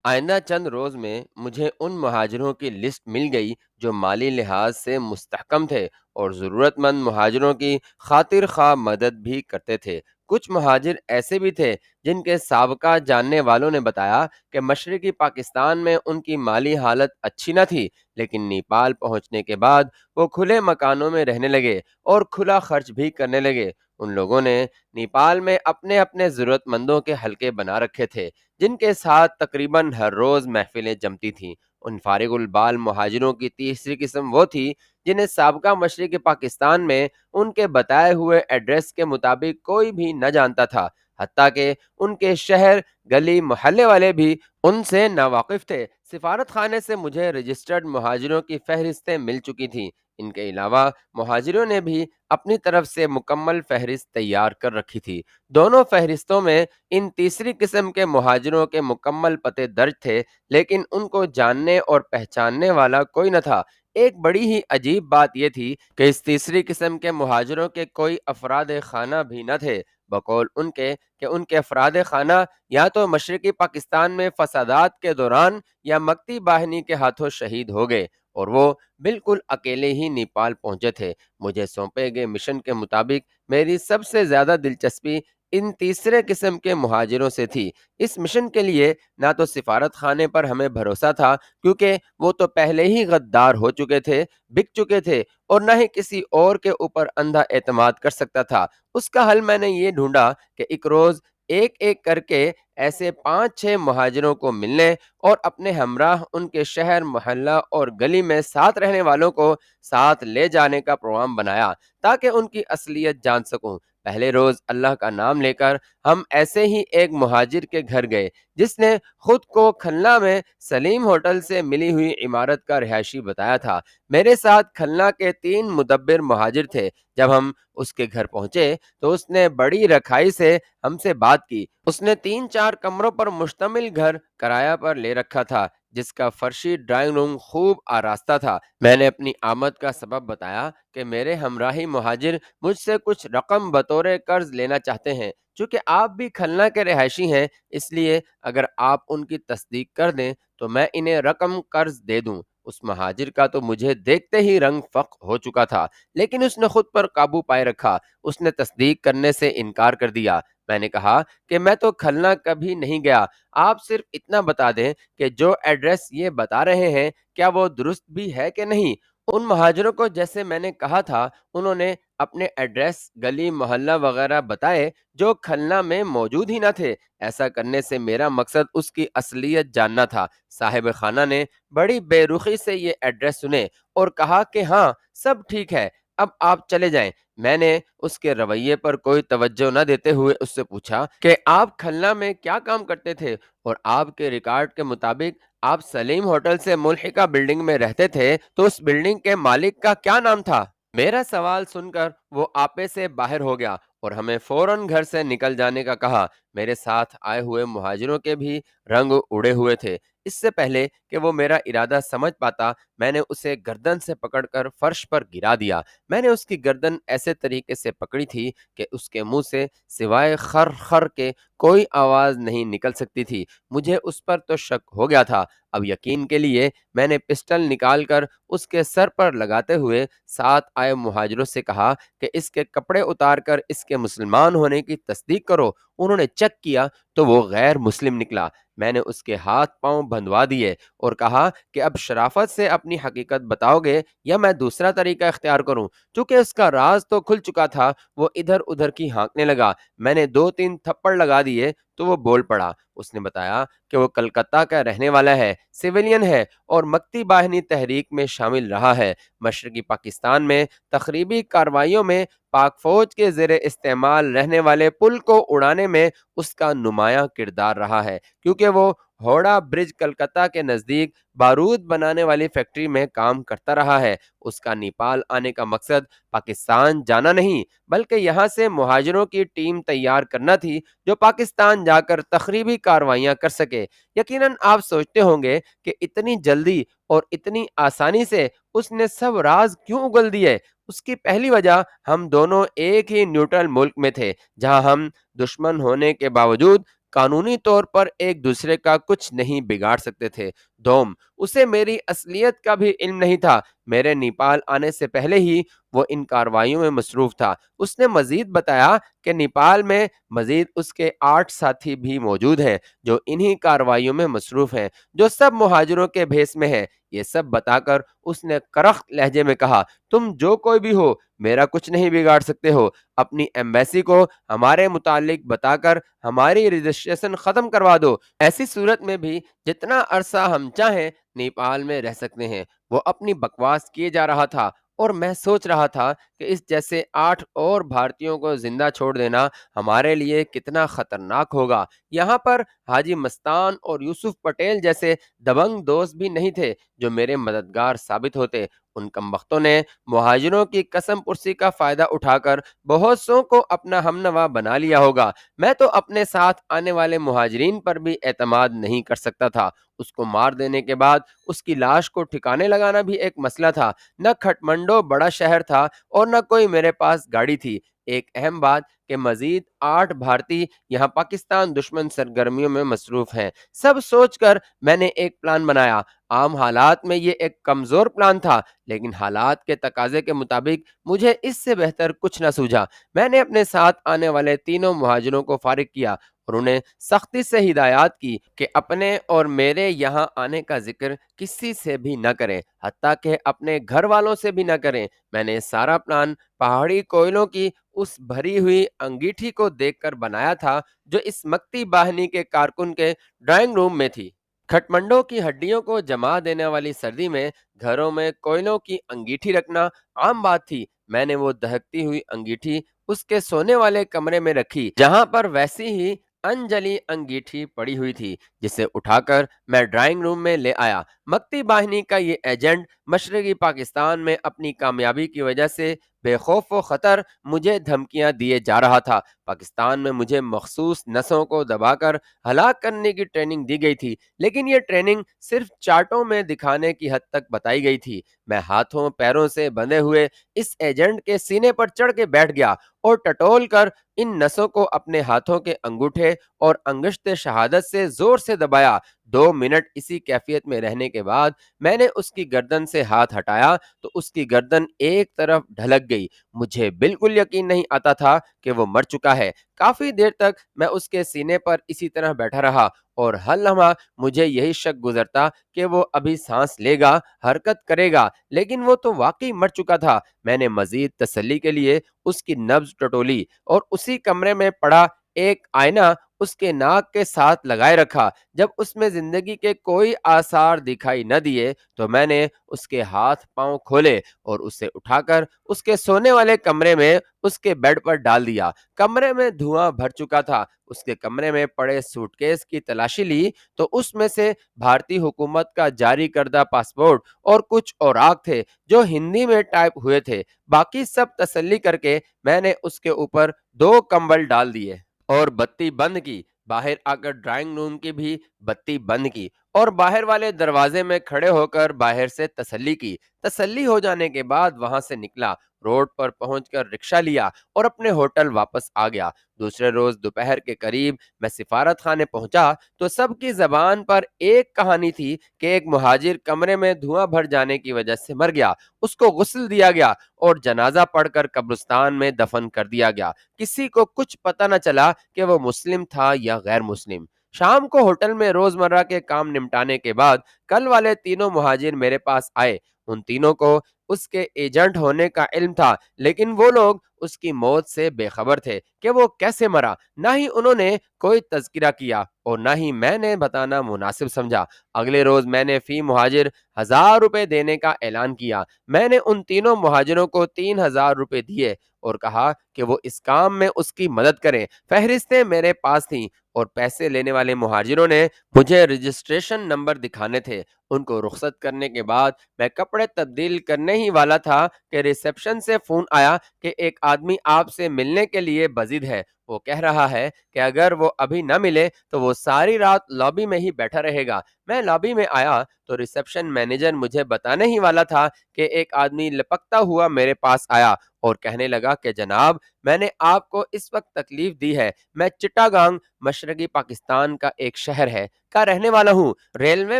آئندہ چند روز میں مجھے ان مہاجروں کی لسٹ مل گئی جو مالی لحاظ سے مستحکم تھے اور ضرورت مند مہاجروں کی خاطر خواہ مدد بھی کرتے تھے۔ کچھ مہاجر ایسے بھی تھے جن کے سابقہ جاننے والوں نے بتایا کہ مشرقی پاکستان میں ان کی مالی حالت اچھی نہ تھی، لیکن نیپال پہنچنے کے بعد وہ کھلے مکانوں میں رہنے لگے اور کھلا خرچ بھی کرنے لگے۔ ان لوگوں نے نیپال میں اپنے اپنے ضرورت مندوں کے حلقے بنا رکھے تھے جن کے ساتھ تقریباً ہر روز محفلیں جمتی تھیں۔ ان فارغ البال مہاجروں کی تیسری قسم وہ تھی جنہیں سابقہ مشرقی پاکستان میں ان کے بتائے ہوئے ایڈریس کے مطابق کوئی بھی نہ جانتا تھا، حتیٰ کہ ان کے شہر، گلی، محلے والے بھی ان سے ناواقف تھے۔ سفارت خانے سے مجھے رجسٹرڈ مہاجروں کی فہرستیں مل چکی تھیں۔ ان کے علاوہ مہاجروں نے بھی اپنی طرف سے مکمل فہرست تیار کر رکھی تھی۔ دونوں فہرستوں میں ان تیسری قسم کے مہاجروں کے مکمل پتے درج تھے، لیکن ان کو جاننے اور پہچاننے والا کوئی نہ تھا۔ ایک بڑی ہی عجیب بات یہ تھی کہ اس تیسری قسم کے مہاجروں کے کوئی افراد خانہ بھی نہ تھے، بقول ان کے کہ ان کے افراد خانہ یا تو مشرقی پاکستان میں فسادات کے دوران یا مکتی باہنی کے ہاتھوں شہید ہو گئے اور وہ بالکل اکیلے ہی نیپال پہنچے تھے۔ مجھے سونپے گئے مشن کے مطابق میری سب سے زیادہ دلچسپی ان تیسرے قسم کے مہاجروں سے تھی۔ اس مشن کے لیے نہ تو سفارت خانے پر ہمیں بھروسہ تھا، کیونکہ وہ تو پہلے ہی غدار ہو چکے تھے، بک چکے تھے، اور نہ ہی کسی اور کے اوپر اندھا اعتماد کر سکتا تھا۔ اس کا حل میں نے یہ ڈھونڈا کہ ایک روز ایک ایک کر کے ایسے 5-6 مہاجروں کو ملنے اور اپنے ہمراہ ان کے شہر، محلہ اور گلی میں ساتھ رہنے والوں کو ساتھ لے جانے کا پروگرام بنایا تاکہ ان کی اصلیت جان سکوں۔ پہلے روز اللہ کا نام لے کر ہم ایسے ہی ایک مہاجر کے گھر گئے جس نے خود کو کھلنا میں سلیم ہوٹل سے ملی ہوئی عمارت کا رہائشی بتایا تھا۔ میرے ساتھ کھلنا کے 3 مدبر مہاجر تھے۔ جب ہم اس کے گھر پہنچے تو اس نے بڑی رکھائی سے ہم سے بات کی۔ اس نے 3-4 کمروں پر مشتمل گھر کرایہ پر لے رکھا تھا جس کا فرشی ڈرائنگ روم خوب آراستہ تھا۔ میں نے اپنی آمد کا سبب بتایا کہ میرے ہمراہی مہاجر مجھ سے کچھ رقم بطور قرض لینا چاہتے ہیں۔ چونکہ آپ بھی کھلنا کے رہائشی ہیں، اس لیے اگر آپ ان کی تصدیق کر دیں تو میں انہیں رقم قرض دے دوں۔ اس مہاجر کا تو مجھے دیکھتے ہی رنگ فق ہو چکا تھا، لیکن اس نے خود پر قابو پائے رکھا۔ اس نے تصدیق کرنے سے انکار کر دیا۔ میں نے کہا کہ میں تو کھلنا کبھی نہیں گیا، آپ صرف اتنا بتا دیں کہ جو ایڈریس یہ بتا رہے ہیں کیا وہ درست بھی ہے کہ نہیں۔ ان مہاجروں کو جیسے میں نے کہا تھا انہوں نے اپنے ایڈریس، گلی، محلہ وغیرہ بتائے جو کھلنا میں موجود ہی نہ تھے۔ ایسا کرنے سے میرا مقصد اس کی اصلیت جاننا تھا۔ صاحب خانہ نے بڑی بے رخی سے یہ ایڈریس سنے اور کہا کہ ہاں سب ٹھیک ہے، اب آپ چلے جائیں۔ میں نے اس کے رویے پر کوئی توجہ نہ دیتے ہوئے اس سے پوچھا کہ آپ کھلنا میں کیا کام کرتے تھے اور آپ کے ریکارڈ کے مطابق آپ سلیم ہوٹل سے ملحقہ بلڈنگ میں رہتے تھے، تو اس بلڈنگ کے مالک کا کیا نام تھا؟ میرا سوال سن کر وہ آپے سے باہر ہو گیا اور ہمیں فوراً گھر سے نکل جانے کا کہا۔ میرے ساتھ آئے ہوئے مہاجروں کے بھی رنگ اڑے ہوئے تھے۔ اس سے پہلے کہ وہ میرا ارادہ سمجھ پاتا میں نے اسے گردن سے پکڑ کر فرش پر گرا دیا۔ میں نے اس کی گردن ایسے طریقے سے پکڑی تھی کہ اس کے منہ سے سوائے خر خر کے کوئی آواز نہیں نکل سکتی تھی۔ مجھے اس پر تو شک ہو گیا تھا۔ اب یقین کے لیے میں نے پسٹل نکال کر اس کے سر پر لگاتے ہوئے ساتھ آئے مہاجروں سے کہا کہ اس کے کپڑے اتار کر اس کے مسلمان ہونے کی تصدیق کرو۔ انہوں نے چیک کیا تو وہ غیر مسلم نکلا۔ میں نے اس کے ہاتھ پاؤں بندھوا دیے اور کہا کہ اب شرافت سے اپنی حقیقت بتاؤ گے یا میں دوسرا طریقہ اختیار کروں۔ چونکہ اس کا راز تو کھل چکا تھا، وہ ادھر ادھر کی ہانکنے لگا۔ میں نے 2-3 تھپڑ لگا دیے تو وہ بول پڑا۔ اس نے بتایا کہ وہ کلکتہ کا رہنے والا ہے، سویلین ہے اور مکتی باہنی تحریک میں شامل رہا ہے۔ مشرقی پاکستان میں تخریبی کارروائیوں میں پاک فوج کے زیر استعمال رہنے والے پل کو اڑانے میں اس کا نمایاں کردار رہا ہے، کیونکہ وہ ہوڑا برج کلکتہ کے نزدیک بارود بنانے والی فیکٹری میں کام کرتا رہا ہے۔ اس کا نیپال آنے کا مقصد پاکستان جانا نہیں بلکہ یہاں سے مہاجروں کی ٹیم تیار کرنا تھی جو پاکستان جا کر تخریبی کارروائیاں کر سکے۔ یقیناً آپ سوچتے ہوں گے کہ اتنی جلدی اور اتنی آسانی سے اس نے سب راز کیوں اگل دیے۔ اس کی پہلی وجہ ہم دونوں ایک ہی نیوٹرل ملک میں تھے جہاں ہم دشمن ہونے کے باوجود قانونی طور پر ایک دوسرے کا کچھ نہیں بگاڑ سکتے تھے۔ دوم، اسے میری اصلیت کا بھی علم نہیں تھا۔ میرے نیپال آنے سے پہلے ہی وہ ان کارروائیوں میں مصروف تھا۔ اس نے مزید بتایا کہ نیپال میں مزید اس کے 8 ساتھی بھی موجود ہیں جو انہی کارروائیوں میں مصروف ہیں، جو سب مہاجروں کے بھیس میں ہیں۔ یہ سب بتا کر اس نے کرخت لہجے میں کہا، تم جو کوئی بھی ہو، میرا کچھ نہیں بگاڑ سکتے ہو۔ اپنی ایمبیسی کو ہمارے متعلق بتا کر ہماری رجسٹریشن ختم کروا دو۔ ایسی صورت میں بھی جتنا عرصہ ہم چاہیں نیپال میں رہ سکتے ہیں۔ وہ اپنی بکواس کیے جا رہا تھا اور میں سوچ رہا تھا کہ اس جیسے 8 اور بھارتیوں کو زندہ چھوڑ دینا ہمارے لیے کتنا خطرناک ہوگا۔ یہاں پر حاجی مستان اور یوسف پٹیل جیسے دبنگ دوست بھی نہیں تھے جو میرے مددگار ثابت ہوتے۔ ان کمبختوں نے مہاجروں کی قسم پرسی کا فائدہ اٹھا کر بہت سوں کو اپنا ہم نوا بنا لیا ہوگا۔ میں تو اپنے ساتھ آنے والے مہاجرین پر بھی اعتماد نہیں کر سکتا تھا۔ اس کو مار دینے کے بعد اس کی لاش کو ٹھکانے لگانا بھی ایک مسئلہ تھا۔ نہ کھٹمنڈو بڑا شہر تھا اور نہ کوئی میرے پاس گاڑی تھی۔ ایک اہم بات کہ مزید 8 بھارتی یہاں پاکستان دشمن سرگرمیوں میں مصروف ہیں۔ سب سوچ کر میں نے ایک پلان بنایا۔ عام حالات میں یہ ایک کمزور پلان تھا، لیکن حالات کے تقاضے کے مطابق مجھے اس سے بہتر کچھ نہ سوجھا۔ میں نے اپنے ساتھ آنے والے تینوں مہاجروں کو فارغ کیا اور انہیں سختی سے ہدایات کی کہ اپنے اور میرے یہاں آنے کا ذکر کسی سے بھی نہ کریں، حتیٰ کہ اپنے گھر والوں سے بھی نہ کریں۔ میں نے سارا پلان پہاڑی کوئلوں کی اس بھری ہوئی انگیٹھی کو دیکھ کر بنایا تھا جو اس مکتی باہنی کے کارکن کے ڈرائنگ روم میں تھی۔ کھٹمنڈو کی ہڈیوں کو جما دینے والی سردی میں گھروں میں کوئلوں کی انگیٹھی رکھنا عام بات تھی۔ میں نے وہ دہکتی ہوئی انگیٹھی اس کے سونے والے کمرے میں رکھی، جہاں پر ویسی ہی انجلی انگیٹھی پڑی ہوئی تھی، جسے اٹھا کر میں ڈرائنگ روم میں لے آیا۔ مکتی باہنی کا یہ ایجنٹ مشرقی پاکستان میں اپنی کامیابی کی وجہ سے بے خوف و خطر مجھے دھمکیاں دیے جا رہا تھا۔ پاکستان میں مجھے مخصوص نسوں کو دبا کر ہلاک کرنے کی ٹریننگ دی گئی تھی، لیکن یہ ٹریننگ صرف چارٹوں میں دکھانے کی حد تک بتائی گئی تھی۔ میں ہاتھوں پیروں سے بندھے ہوئے اس ایجنٹ کے سینے پر چڑھ کے بیٹھ گیا اور ٹٹول کر ان نسوں کو اپنے ہاتھوں کے انگوٹھے اور انگشت شہادت سے زور سے دبایا۔ 2 منٹ اسی کیفیت میں رہنے کے بعد میں نے اس کی گردن سے ہاتھ ہٹایا تو اس کی گردن ایک طرف ڈھلک گئی۔ مجھے بالکل یقین نہیں آتا تھا کہ وہ مر چکا ہے۔ کافی دیر تک میں اس کے سینے پر اسی طرح بیٹھا رہا اور ہر لمحہ مجھے یہی شک گزرتا کہ وہ ابھی سانس لے گا، حرکت کرے گا، لیکن وہ تو واقعی مر چکا تھا۔ میں نے مزید تسلی کے لیے اس کی نبض ٹٹولی اور اسی کمرے میں پڑا ایک آئینہ اس کے ناک کے ساتھ لگائے رکھا۔ جب اس میں زندگی کے کوئی آثار دکھائی نہ دیے تو میں نے اس کے ہاتھ پاؤں کھولے اور اسے اٹھا کر اس کے سونے والے کمرے میں اس کے بیڈ پر ڈال دیا۔ کمرے میں دھواں بھر چکا تھا۔ اس کے کمرے میں پڑے سوٹ کیس کی تلاشی لی تو اس میں سے بھارتی حکومت کا جاری کردہ پاسپورٹ اور کچھ اوراق تھے جو ہندی میں ٹائپ ہوئے تھے۔ باقی سب تسلی کر کے میں نے اس کے اوپر 2 کمبل ڈال دیے اور بتی بند کی۔ باہر آ کر ڈرائنگ روم کی بھی بتی بند کی اور باہر والے دروازے میں کھڑے ہو کر باہر سے تسلی کی۔ تسلی ہو جانے کے بعد وہاں سے نکلا، روڈ پر پہنچ کر رکشہ لیا اور اپنے ہوٹل واپس آ گیا۔ دوسرے روز دوپہر کے قریب میں سفارت خانے پہنچا تو سب کی زبان پر ایک کہانی تھی کہ ایک مہاجر کمرے میں دھواں بھر جانے کی وجہ سے مر گیا۔ اس کو غسل دیا گیا اور جنازہ پڑھ کر قبرستان میں دفن کر دیا گیا۔ کسی کو کچھ پتہ نہ چلا کہ وہ مسلم تھا یا غیر مسلم۔ شام کو ہوٹل میں روزمرہ کے کام نمٹانے کے بعد کل والے تینوں مہاجر میرے پاس آئے۔ ان تینوں کو اس کے ایجنٹ ہونے کا علم تھا، لیکن وہ لوگ اس کی موت سے بے خبر تھے کہ وہ کیسے مرا۔ نہ ہی انہوں نے کوئی تذکرہ کیا اور نہ ہی میں نے بتانا مناسب سمجھا۔ اگلے روز میں نے فی مہاجر 1000 روپے دینے کا اعلان کیا۔ میں نے ان تینوں مہاجروں کو 3000 روپے دیے اور کہا کہ وہ اس کام میں اس کی مدد کریں۔ فہرستیں میرے پاس تھیں اور پیسے لینے والے مہاجروں نے مجھے رجسٹریشن نمبر دکھانے تھے ان کو رخصت کرنے کے بعد میں کپڑے تبدیل کرنے ہی والا تھا کہ ریسیپشن سے فون آیا کہ ایک آدمی آپ سے ملنے کے لیے بضد ہے۔ وہ کہہ رہا ہے کہ اگر وہ ابھی نہ ملے تو وہ ساری رات لابی میں ہی بیٹھا رہے گا۔ میں لابی میں آیا تو ریسیپشن مینیجر مجھے بتانے ہی والا تھا کہ ایک آدمی لپکتا ہوا میرے پاس آیا اور کہنے لگا کہ جناب، میں نے آپ کو اس وقت تکلیف دی ہے۔ میں چٹاگانگ، مشرقی پاکستان کا ایک شہر ہے، کا رہنے والا ہوں۔ ریلوے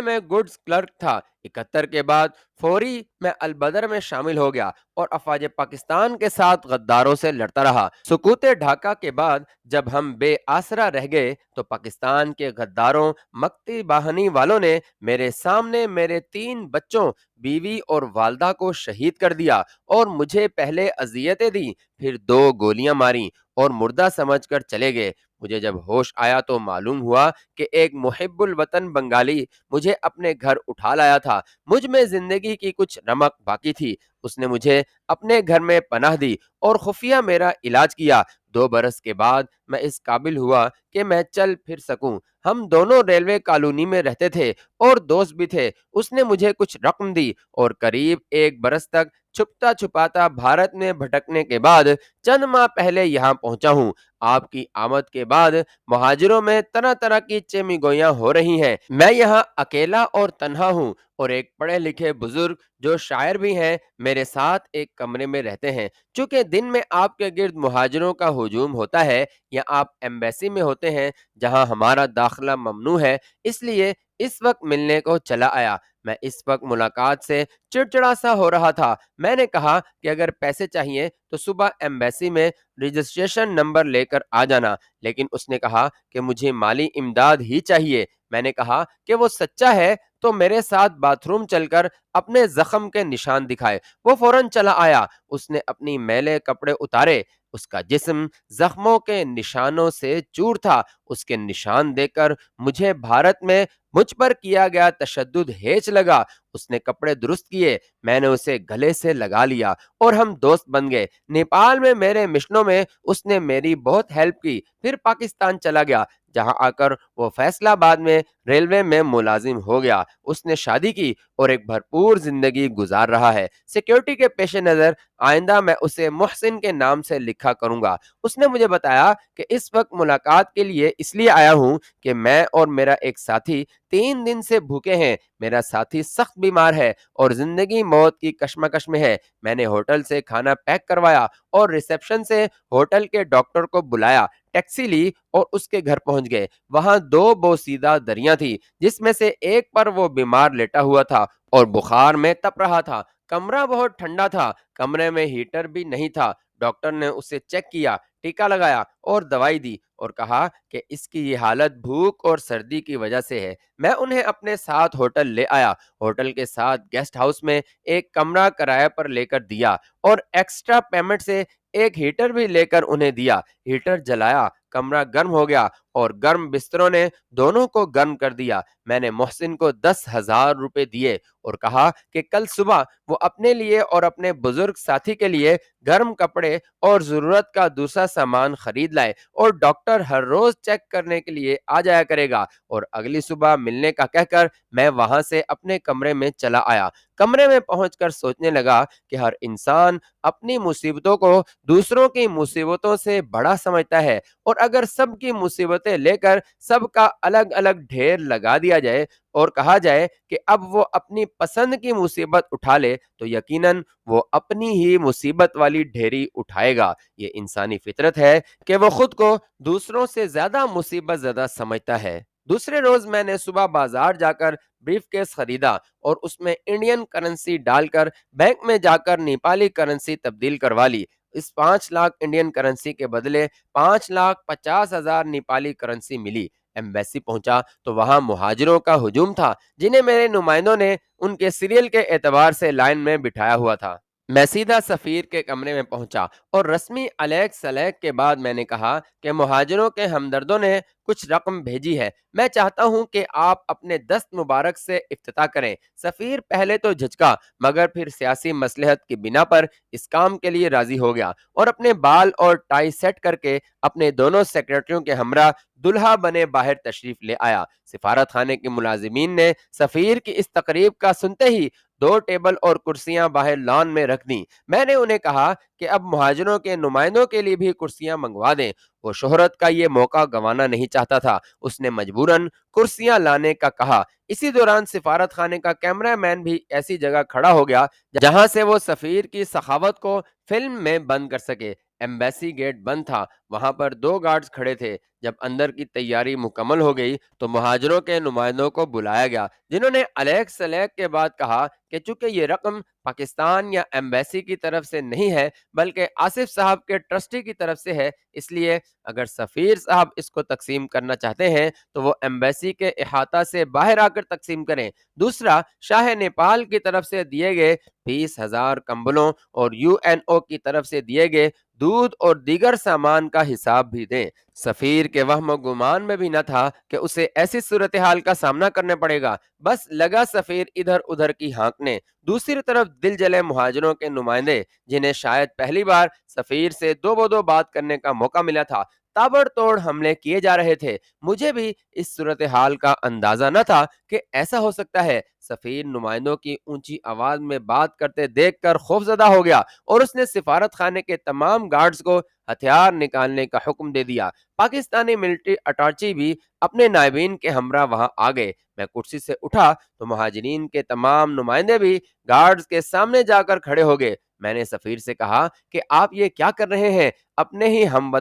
میں گڈز کلرک تھا۔ 71 کے بعد فوری میں البدر میں شامل ہو گیا اور افواج پاکستان کے ساتھ غداروں سے لڑتا رہا۔ سقوط ڈھاکہ کے بعد جب ہم بے آسرا رہ گئے تو پاکستان کے غداروں، مکتی باہنی والوں نے میرے سامنے میرے 3 بچوں، بیوی اور والدہ کو شہید کر دیا اور مجھے پہلے اذیتیں دی، پھر 2 گولیاں ماری اور مردہ سمجھ کر چلے گئے۔ مجھے جب ہوش آیا تو معلوم ہوا کہ ایک محب الوطن بنگالی مجھے اپنے گھر اٹھا لایا تھا۔ مجھ میں زندگی کی کچھ رمق باقی تھی۔ اس نے مجھے اپنے گھر میں پناہ دی اور خفیہ میرا علاج کیا۔ 2 برس کے بعد میں اس قابل ہوا کہ میں چل پھر سکوں۔ ہم دونوں ریلوے کالونی میں رہتے تھے اور دوست بھی تھے۔ اس نے مجھے کچھ رقم دی اور قریب 1 برس تک چھپتا چھپاتا بھارت میں بھٹکنے کے بعد چند ماہ پہلے یہاں پہنچا ہوں۔ آپ کی آمد کے بعد مہاجروں میں طرح طرح کی چیمی گوئیاں ہو رہی ہیں۔ میں یہاں اکیلا اور تنہا ہوں اور ایک پڑھے لکھے بزرگ جو شاعر بھی ہیں میرے ساتھ ایک کمرے میں رہتے ہیں۔ چونکہ دن میں آپ کے گرد مہاجروں کا ہجوم ہوتا ہے یا آپ ایمبیسی میں ہوتے ہیں جہاں ہمارا داخلہ ممنوع ہے، اس لیے اس وقت ملنے کو چلا آیا۔ میں اس وقت ملاقات سے چڑچڑا سا ہو رہا تھا۔ میں نے کہا کہ اگر پیسے چاہیے تو صبح ایمبیسی میں رجسٹریشن نمبر لے کر آ جانا، لیکن اس نے کہا کہ مجھے مالی امداد ہی چاہیے۔ میں نے کہا کہ وہ سچا ہے تو میرے ساتھ باتھ روم چل کر اپنے زخم کے نشان دکھائے۔ وہ فوراً چلا آیا۔ اس نے اپنی میلے کپڑے اتارے۔ اس کا جسم زخموں کے نشانوں سے چور تھا۔ اس کے نشان دیکھ کر مجھے بھارت میں مجھ پر کیا گیا تشدد ہیچ لگا۔ اس نے کپڑے درست کیے، میں نے اسے گلے سے لگا لیا اور ہم دوست بن گئے۔ نیپال میں میرے مشنوں میں اس نے میری بہت ہیلپ کی۔ پھر پاکستان چلا گیا جہاں آ کر وہ فیصل آباد میں ریلوے میں ملازم ہو گیا۔ اس نے شادی کی اور ایک بھرپور زندگی گزار رہا ہے۔ سیکیورٹی کے پیش نظر آئندہ میں اسے محسن کے نام سے لکھا کروں گا۔ اس نے مجھے بتایا کہ اس وقت ملاقات کے لیے اس لیے آیا ہوں کہ میں اور میرا ایک ساتھی 3 دن سے بھوکے ہیں۔ میرا ساتھی سخت بیمار ہے اور زندگی موت کی کشمکش میں ہے۔ میں نے ہوٹل سے کھانا پیک کروایا اور ریسیپشن سے ہوٹل کے ڈاکٹر کو بلایا، ٹیکسی لی اور اس کے گھر پہنچ گئے۔ وہاں 2 بوسیدہ دریاں تھی جس میں سے ایک پر وہ بیمار لیٹا ہوا تھا اور بخار میں تپ رہا تھا۔ کمرہ بہت ٹھنڈا تھا، کمرے میں ہیٹر بھی نہیں تھا۔ ڈاکٹر نے اسے چیک کیا، ٹیکا لگایا اور دوائی دی اور کہا کہ اس کی یہ حالت بھوک اور سردی کی وجہ سے ہے۔ میں انہیں اپنے ساتھ ہوٹل لے آیا۔ ہوٹل کے ساتھ گیسٹ ہاؤس میں ایک کمرہ کرایہ پر لے کر دیا اور ایکسٹرا پیمنٹ سے ایک ہیٹر بھی لے کر انہیں دیا۔ ہیٹر جلایا، کمرہ گرم ہو گیا اور گرم بستروں نے دونوں کو گرم کر دیا۔ میں نے محسن کو 10,000 روپے دیے اور کہا کہ کل صبح وہ اپنے لیے اور اپنے بزرگ ساتھی کے لیے گرم کپڑے اور ضرورت کا دوسرا سامان خرید لائے اور ڈاکٹر ہر روز چیک کرنے کے لیے آ جایا کرے گا۔ اور اگلی صبح ملنے کا کہہ کر میں وہاں سے اپنے کمرے میں چلا آیا۔ کمرے میں پہنچ کر سوچنے لگا کہ ہر انسان اپنی مصیبتوں کو دوسروں کی مصیبتوں سے بڑا سمجھتا ہے، اور اگر سب کی مصیبتیں لے کر سب کا الگ الگ ڈھیر لگا دیا جائے اور کہا جائے کہ اب وہ اپنی پسند کی مصیبت اٹھا لے تو یقیناً وہ اپنی ہی مصیبت والی ڈھیری اٹھائے گا۔ یہ انسانی فطرت ہے کہ وہ خود کو دوسروں سے زیادہ مصیبت زدہ سمجھتا ہے۔ دوسرے روز میں نے صبح بازار جا کر بریف کیس خریدا اور اس میں انڈین کرنسی ڈال کر بینک میں جا کر نیپالی کرنسی تبدیل کروا لی۔ اس 5 لاکھ انڈین کرنسی کے بدلے 5,50,000 نیپالی کرنسی ملی۔ ایمبیسی پہنچا تو وہاں مہاجروں کا ہجوم تھا جنہیں میرے نمائندوں نے ان کے سیریل کے اعتبار سے لائن میں بٹھایا ہوا تھا۔ میں سیدھا سفیر کے کمرے میں پہنچا اور رسمی علیق سلیق کے بعد میں نے کہا کہ مہاجروں کے ہمدردوں نے کچھ رقم بھیجی ہے، میں چاہتا ہوں کہ آپ اپنے دست مبارک سے افتتاح کریں۔ سفیر پہلے تو جھجکا، مگر پھر سیاسی مصلحت کی بنا پر اس کام کے لیے راضی ہو گیا اور اپنے بال اور ٹائی سیٹ کر کے اپنے دونوں سیکرٹریوں کے ہمراہ دلہا بنے باہر تشریف لے آیا۔ سفارت خانے کے ملازمین نے سفیر کی اس تقریب کا سنتے ہی 2 ٹیبل اور کرسیاں باہر لان میں رکھ دیں۔ میں نے انہیں کہا کہ اب مہاجروں کے نمائندوں کے لیے بھی کرسیاں منگوا دیں۔ وہ شہرت کا یہ موقع گنوانا نہیں چاہتا تھا، اس نے مجبوراً کرسیاں لانے کا کہا۔ اسی دوران سفارت خانے کا کیمرہ مین بھی ایسی جگہ کھڑا ہو گیا جہاں سے وہ سفیر کی سخاوت کو فلم میں بند کر سکے۔ ایمبیسی گیٹ بند تھا، وہاں پر 2 گارڈز کھڑے تھے۔ جب اندر کی تیاری مکمل ہو گئی تو مہاجروں کے نمائندوں کو بلایا گیا، جنہوں نے الیک سلیک کے بعد کہا کہ چونکہ یہ رقم پاکستان یا ایمبیسی کی طرف سے نہیں ہے بلکہ آصف صاحب کے ٹرسٹی کی طرف سے ہے، اس لیے اگر سفیر صاحب اس کو تقسیم کرنا چاہتے ہیں تو وہ ایمبیسی کے احاطہ سے باہر آ کر تقسیم کریں۔ دوسرا، شاہ نیپال کی طرف سے دیے گئے 20,000 کمبلوں اور UNO کی طرف سے دیے گئے دودھ اور دیگر سامان کا حساب بھی دیں۔ سفیر کے وہم و گمان میں بھی نہ تھا کہ اسے ایسی صورتحال کا سامنا کرنا پڑے گا، بس لگا سفیر ادھر ادھر کی ہانکنے۔ دوسری طرف دل جلے مہاجروں کے نمائندے، جنہیں شاید پہلی بار سفیر سے دو بدو بات کرنے کا موقع ملا تھا، تابڑ توڑ حملے کیے جا رہے تھے۔ مجھے بھی اس صورتحال کا اندازہ نہ تھا کہ ایسا ہو سکتا ہے۔ سفیر نمائندوں کی اونچی آواز میں بات کرتے دیکھ کر خوفزدہ ہو گیا اور اس نے سفارت خانے کے تمام گارڈز کو ہتھیار نکالنے کا حکم دے دیا۔ پاکستانی ملٹری اٹارچی بھی اپنے نائبین کے ہمراہ وہاں آ گئے۔ میں کرسی سے اٹھا تو مہاجرین کے تمام نمائندے بھی گارڈز کے سامنے جا کر کھڑے ہو گئے۔ میں نے سفیر سے کہا کہ آپ یہ کیا کر رہے ہیں؟ اپنے ہی ہم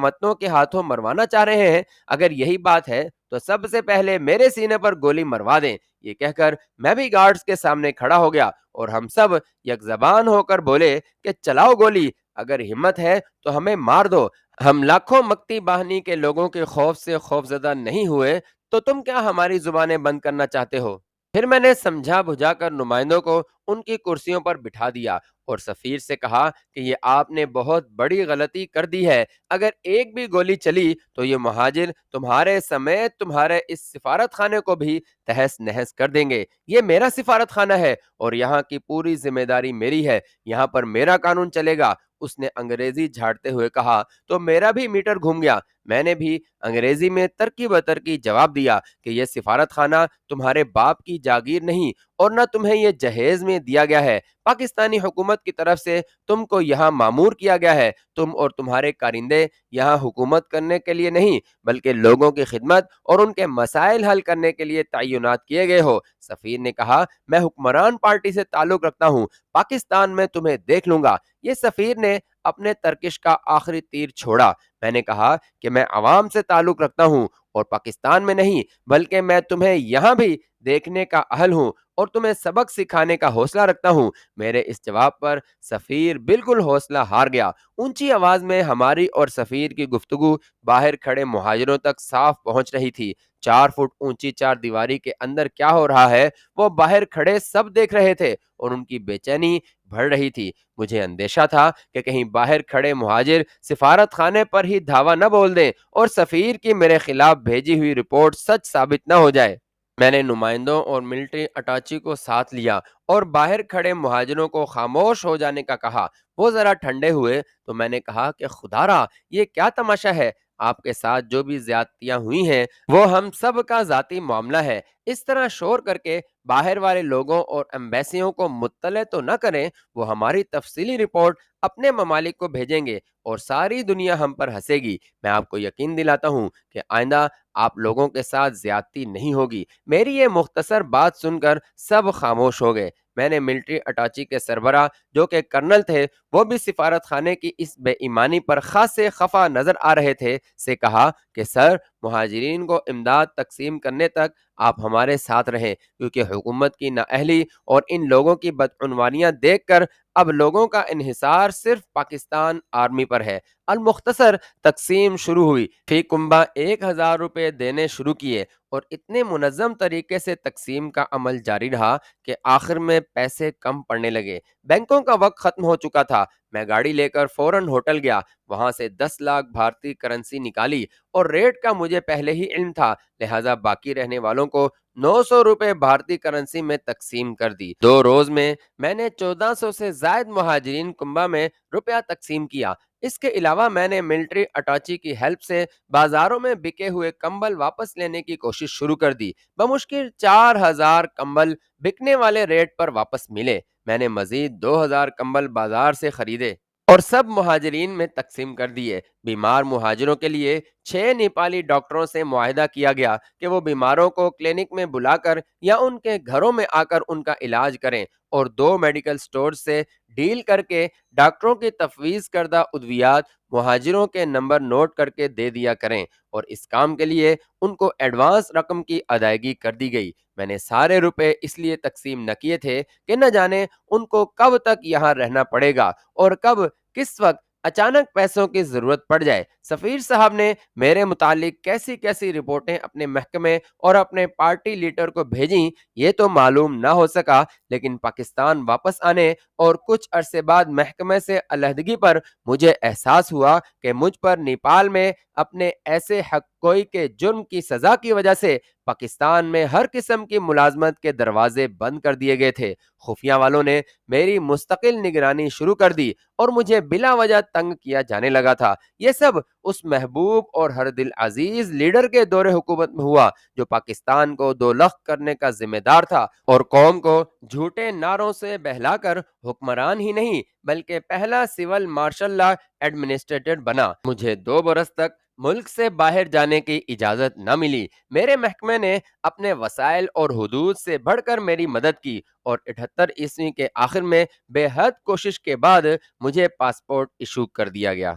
وطنوں کے ہاتھوں مروانا چاہ رہے ہیں؟ اگر یہی بات ہے تو سب سے پہلے میرے سینے پر گولی مروا دیں۔ یہ کہہ کر میں بھی گارڈز کے سامنے کھڑا ہو گیا اور ہم سب یک زبان ہو کر بولے کہ چلاؤ گولی، اگر ہمت ہے تو ہمیں مار دو۔ ہم لاکھوں مکتی باہنی کے لوگوں کے خوف سے خوفزدہ نہیں ہوئے تو تم کیا ہماری زبانیں بند کرنا چاہتے ہو؟ پھر میں نے سمجھا بجھا کر نمائندوں کو ان کی کرسیوں پر بٹھا دیا اور سفیر سے کہا کہ یہ آپ نے بہت بڑی غلطی کر دی ہے۔ اگر ایک بھی گولی چلی تو یہ مہاجر تمہارے سمیت تمہارے اس سفارت خانے کو بھی تہس نہس کر دیں گے۔ یہ میرا سفارت خانہ ہے اور یہاں کی پوری ذمہ داری میری ہے، یہاں پر میرا قانون چلے گا۔ اس نے انگریزی جھاڑتے ہوئے کہا تو میرا بھی میٹر گھوم گیا۔ میں نے بھی انگریزی میں ترکی بترکی جواب دیا کہ یہ سفارت خانہ تمہارے باپ کی جاگیر نہیں اور نہ تمہیں یہ جہیز میں دیا گیا ہے۔ پاکستانی حکومت کی طرف سے تم کو یہاں مامور کیا گیا ہے۔ تم اور تمہارے کارندے یہاں حکومت کرنے کے لیے نہیں بلکہ لوگوں کی خدمت اور ان کے مسائل حل کرنے کے لیے تعینات کیے گئے ہو۔ سفیر نے کہا میں حکمران پارٹی سے تعلق رکھتا ہوں، پاکستان میں تمہیں دیکھ لوں گا۔ یہ سفیر نے اپنے ترکش کا آخری تیر چھوڑا۔ میں نے کہا کہ میں عوام سے تعلق رکھتا ہوں اور پاکستان میں نہیں بلکہ میں تمہیں یہاں بھی دیکھنے کا اہل ہوں اور تمہیں سبق سکھانے کا حوصلہ رکھتا ہوں۔ میرے اس جواب پر سفیر بالکل حوصلہ ہار گیا۔ اونچی آواز میں ہماری اور سفیر کی گفتگو باہر کھڑے مہاجروں تک صاف پہنچ رہی تھی۔ 4 فٹ اونچی 4 دیواری کے اندر کیا ہو رہا ہے وہ باہر کھڑے سب دیکھ رہے تھے اور ان کی بے چینی بڑھ رہی تھی۔ مجھے اندیشہ تھا کہ کہیں باہر کھڑے مہاجر سفارت خانے پر ہی دھاوا نہ بول دیں اور سفیر کی میرے خلاف بھیجی ہوئی رپورٹ سچ ثابت نہ ہو جائے۔ میں نے نمائندوں اور ملٹری اٹاچی کو ساتھ لیا اور باہر کھڑے مہاجروں کو خاموش ہو جانے کا کہا۔ وہ ذرا ٹھنڈے ہوئے تو میں نے کہا کہ خدا را یہ کیا تماشا ہے؟ آپ کے ساتھ جو بھی زیادتیاں ہوئی ہیں وہ ہم سب کا ذاتی معاملہ ہے۔ اس طرح شور کر کے باہر والے لوگوں اور ایمبیسیوں کو مطلع تو نہ کریں، وہ ہماری تفصیلی رپورٹ اپنے ممالک کو بھیجیں گے اور ساری دنیا ہم پر ہنسے گی۔ میں آپ کو یقین دلاتا ہوں کہ آئندہ آپ لوگوں کے ساتھ زیادتی نہیں ہوگی۔ میری یہ مختصر بات سن کر سب خاموش ہو گئے۔ میں نے ملٹری اٹاچی کے سربراہ جو کہ کرنل تھے، وہ بھی سفارت خانے کی اس بے ایمانی پر خاصے خفا نظر آ رہے تھے، سے کہا کہ سر مہاجرین کو امداد تقسیم کرنے تک آپ ہمارے ساتھ رہیں، کیونکہ حکومت کی نااہلی اور ان لوگوں کی بدعنوانیاں دیکھ کر اب لوگوں کا انحصار صرف پاکستان آرمی پر ہے۔ المختصر تقسیم شروع ہوئی، فی کنبہ 1000 روپے دینے شروع کیے اور اتنے منظم طریقے سے تقسیم کا عمل جاری رہا کہ آخر میں پیسے کم پڑنے لگے۔ بینکوں کا وقت ختم ہو چکا تھا۔ میں گاڑی لے کر فوراً ہوٹل گیا، وہاں سے 10 لاکھ بھارتی کرنسی نکالی اور ریٹ کا مجھے پہلے ہی علم تھا، لہٰذا باقی رہنے والوں کو 900 روپے بھارتی کرنسی میں تقسیم کر دی۔ 2 روز میں نے 1400 سے زائد مہاجرین کنبہ میں روپیہ تقسیم کیا۔ اس کے علاوہ میں نے ملٹری اٹاچی کی ہیلپ سے بازاروں میں بکے ہوئے کمبل واپس لینے کی کوشش شروع کر دی۔ بمشکل 4000 کمبل بکنے والے ریٹ پر واپس ملے۔ میں نے مزید 2000 کمبل بازار سے خریدے اور سب مہاجرین میں تقسیم کر دیے۔ بیمار مہاجروں کے لیے 6 نیپالی ڈاکٹروں سے معاہدہ کیا گیا کہ وہ بیماروں کو کلینک میں بلا کر یا ان کے گھروں میں آ کر ان کا علاج کریں، اور 2 میڈیکل سٹور سے ڈیل کر کے ڈاکٹروں کی تفویض کردہ ادویات مہاجروں کے نمبر نوٹ کر کے دے دیا کریں، اور اس کام کے لیے ان کو ایڈوانس رقم کی ادائیگی کر دی گئی۔ میں نے سارے روپے اس لیے تقسیم نہ کیے تھے کہ نہ جانے ان کو کب تک یہاں رہنا پڑے گا اور کب کس وقت اچانک پیسوں کی ضرورت پڑ جائے۔ سفیر صاحب نے میرے متعلق کیسی کیسی رپورٹیں اپنے محکمے اور اپنے پارٹی لیڈر کو بھیجیں یہ تو معلوم نہ ہو سکا، لیکن پاکستان واپس آنے اور کچھ عرصے بعد محکمے سے علیحدگی پر مجھے احساس ہوا کہ مجھ پر نیپال میں اپنے ایسے حق گوئی کے جرم کی سزا کی وجہ سے پاکستان میں ہر قسم کی ملازمت کے دروازے بند کر دیے گئے تھے۔ خفیہ والوں نے میری مستقل نگرانی شروع کر دی اور مجھے بلا وجہ تنگ کیا جانے لگا تھا۔ یہ سب اس محبوب اور ہر دل عزیز لیڈر کے دور حکومت میں ہوا جو پاکستان کو دوزخ کرنے کا ذمہ دار تھا اور قوم کو جھوٹے نعروں سے بہلا کر حکمران ہی نہیں بلکہ پہلا سول مارشل لا ایڈمنسٹریٹر بنا۔ مجھے 2 برس تک ملک سے باہر جانے کی اجازت نہ ملی۔ میرے محکمے نے اپنے وسائل اور حدود سے بڑھ کر میری مدد کی اور 78 عیسوی کے آخر میں بے حد کوشش کے بعد مجھے پاسپورٹ ایشو کر دیا گیا۔